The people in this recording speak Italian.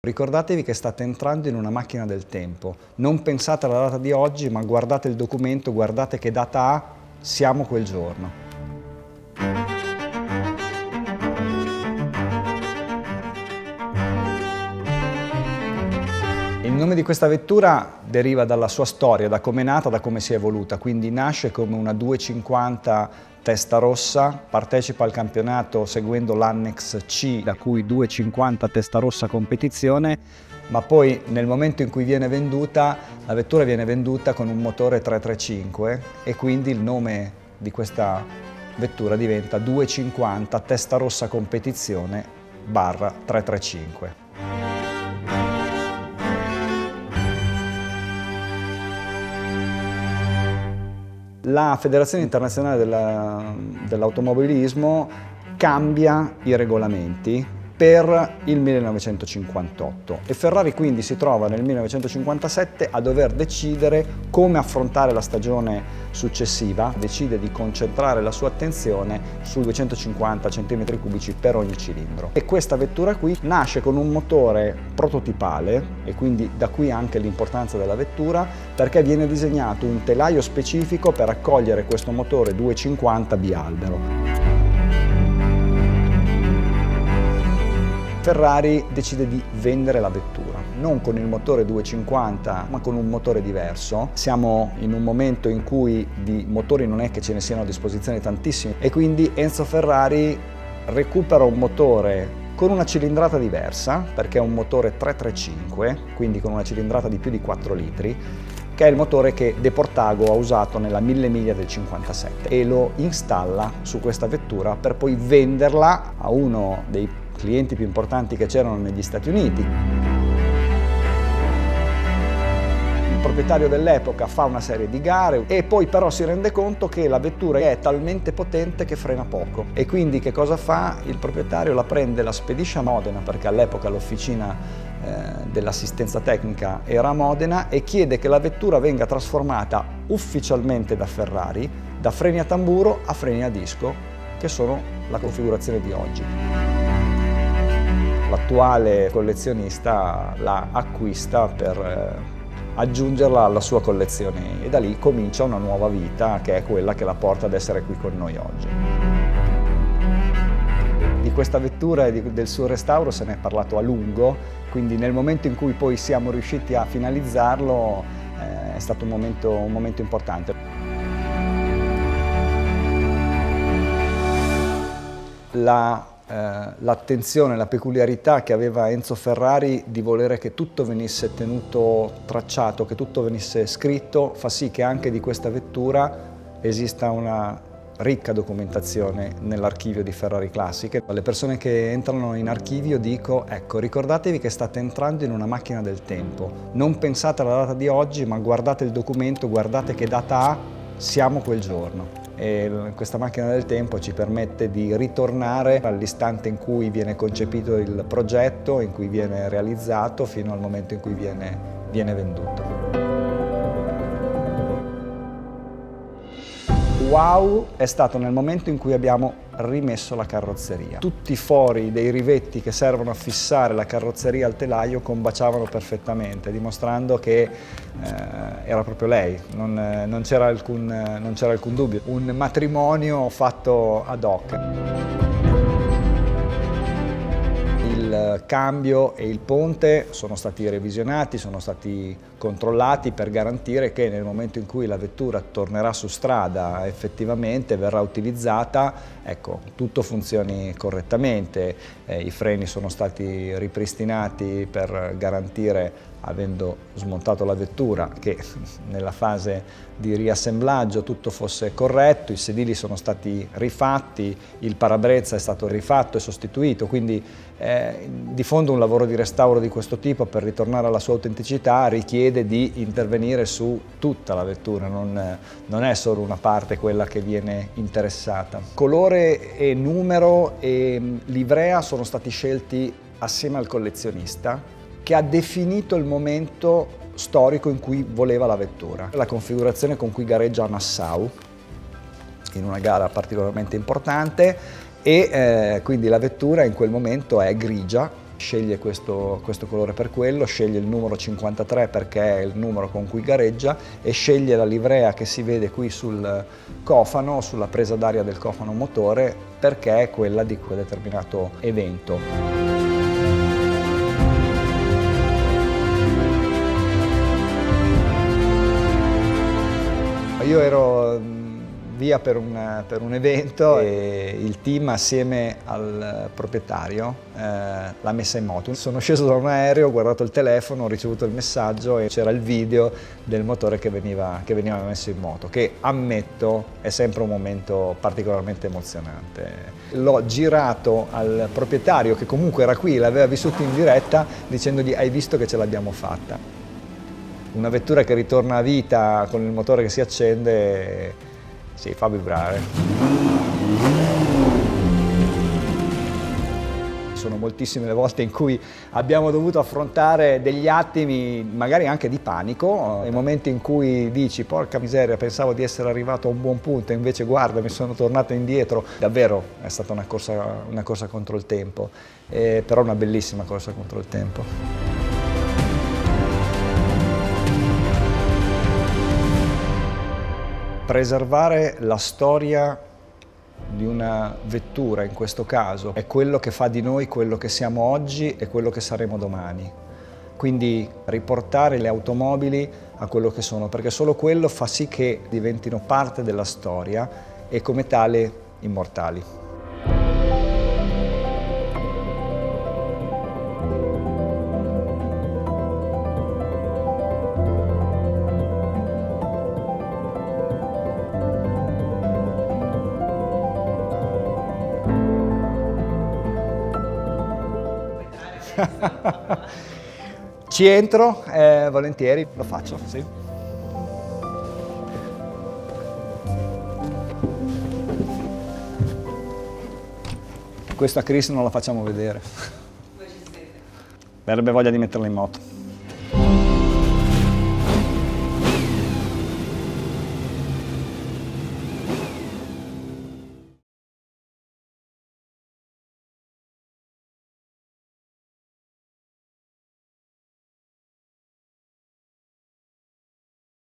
Ricordatevi che state entrando in una macchina del tempo. Non pensate alla data di oggi, ma guardate il documento, guardate che data ha, siamo quel giorno. Il nome di questa vettura deriva dalla sua storia, da come è nata, da come si è evoluta, quindi nasce come una 250 testa rossa, partecipa al campionato seguendo l'Annex C, da cui 250 testa rossa competizione, ma poi nel momento in cui viene venduta, la vettura viene venduta con un motore 335 e quindi il nome di questa vettura diventa 250 testa rossa competizione / 335. La Federazione Internazionale dell'Automobilismo cambia i regolamenti per il 1958 e Ferrari quindi si trova nel 1957 a dover decidere come affrontare la stagione successiva, decide di concentrare la sua attenzione su 250 cm3 per ogni cilindro. E questa vettura qui nasce con un motore prototipale e quindi da qui anche l'importanza della vettura, perché viene disegnato un telaio specifico per accogliere questo motore 250 bialbero. Ferrari decide di vendere la vettura, non con il motore 250 ma con un motore diverso. Siamo in un momento in cui di motori non è che ce ne siano a disposizione tantissimi e quindi Enzo Ferrari recupera un motore con una cilindrata diversa, perché è un motore 335, quindi con una cilindrata di più di 4 litri, che è il motore che De Portago ha usato nella 1000 miglia del 57 e lo installa su questa vettura per poi venderla a uno dei clienti più importanti che c'erano negli Stati Uniti. Il proprietario dell'epoca fa una serie di gare e poi però si rende conto che la vettura è talmente potente che frena poco e quindi che cosa fa? Il proprietario la prende, la spedisce a Modena, perché all'epoca l'officina dell'assistenza tecnica era a Modena, e chiede che la vettura venga trasformata ufficialmente da Ferrari da freni a tamburo a freni a disco, che sono la configurazione di oggi. L'attuale collezionista la acquista per aggiungerla alla sua collezione e da lì comincia una nuova vita, che è quella che la porta ad essere qui con noi oggi. Di questa vettura e del suo restauro se ne è parlato a lungo, quindi nel momento in cui poi siamo riusciti a finalizzarlo è stato un momento importante. L'attenzione, la peculiarità che aveva Enzo Ferrari di volere che tutto venisse tenuto tracciato, che tutto venisse scritto, fa sì che anche di questa vettura esista una ricca documentazione nell'archivio di Ferrari Classiche. Alle persone che entrano in archivio dico: ecco, ricordatevi che state entrando in una macchina del tempo. Non pensate alla data di oggi, ma guardate il documento, guardate che data ha, siamo quel giorno. E questa macchina del tempo ci permette di ritornare all'istante in cui viene concepito il progetto, in cui viene realizzato, fino al momento in cui viene venduto. Wow è stato nel momento in cui abbiamo rimesso la carrozzeria. Tutti i fori dei rivetti che servono a fissare la carrozzeria al telaio combaciavano perfettamente, dimostrando che era proprio lei, non c'era alcun dubbio. Un matrimonio fatto ad hoc. Il cambio e il ponte sono stati revisionati, sono stati controllati per garantire che nel momento in cui la vettura tornerà su strada effettivamente verrà utilizzata, ecco, tutto funzioni correttamente. I freni sono stati ripristinati per garantire, avendo smontato la vettura, che nella fase di riassemblaggio tutto fosse corretto, i sedili sono stati rifatti, il parabrezza è stato rifatto e sostituito, quindi di fondo un lavoro di restauro di questo tipo, per ritornare alla sua autenticità, richiede di intervenire su tutta la vettura, non è solo una parte quella che viene interessata. Colore e numero e livrea sono stati scelti assieme al collezionista, che ha definito il momento storico in cui voleva la vettura. La configurazione con cui gareggia a Nassau, in una gara particolarmente importante, e quindi la vettura in quel momento è grigia, Sceglie questo colore per quello, sceglie il numero 53 perché è il numero con cui gareggia e sceglie la livrea che si vede qui sul cofano, sulla presa d'aria del cofano motore, perché è quella di quel determinato evento. Io ero via per un evento e il team assieme al proprietario l'ha messa in moto. Sono sceso da un aereo, ho guardato il telefono, ho ricevuto il messaggio e c'era il video del motore che veniva messo in moto, che ammetto è sempre un momento particolarmente emozionante. L'ho girato al proprietario che comunque era qui, l'aveva vissuto in diretta, dicendogli: hai visto che ce l'abbiamo fatta. Una vettura che ritorna a vita con il motore che si accende, sì, fa vibrare. Sono moltissime le volte in cui abbiamo dovuto affrontare degli attimi, magari anche di panico, nei momenti in cui dici: porca miseria, pensavo di essere arrivato a un buon punto, invece guarda, mi sono tornato indietro. Davvero è stata una corsa contro il tempo, però una bellissima corsa contro il tempo. Preservare la storia di una vettura, in questo caso, è quello che fa di noi quello che siamo oggi e quello che saremo domani. Quindi riportare le automobili a quello che sono, perché solo quello fa sì che diventino parte della storia e come tale immortali. Ci entro, volentieri, lo faccio, sì. Questa Chris non la facciamo vedere. Verrebbe voglia di metterla in moto.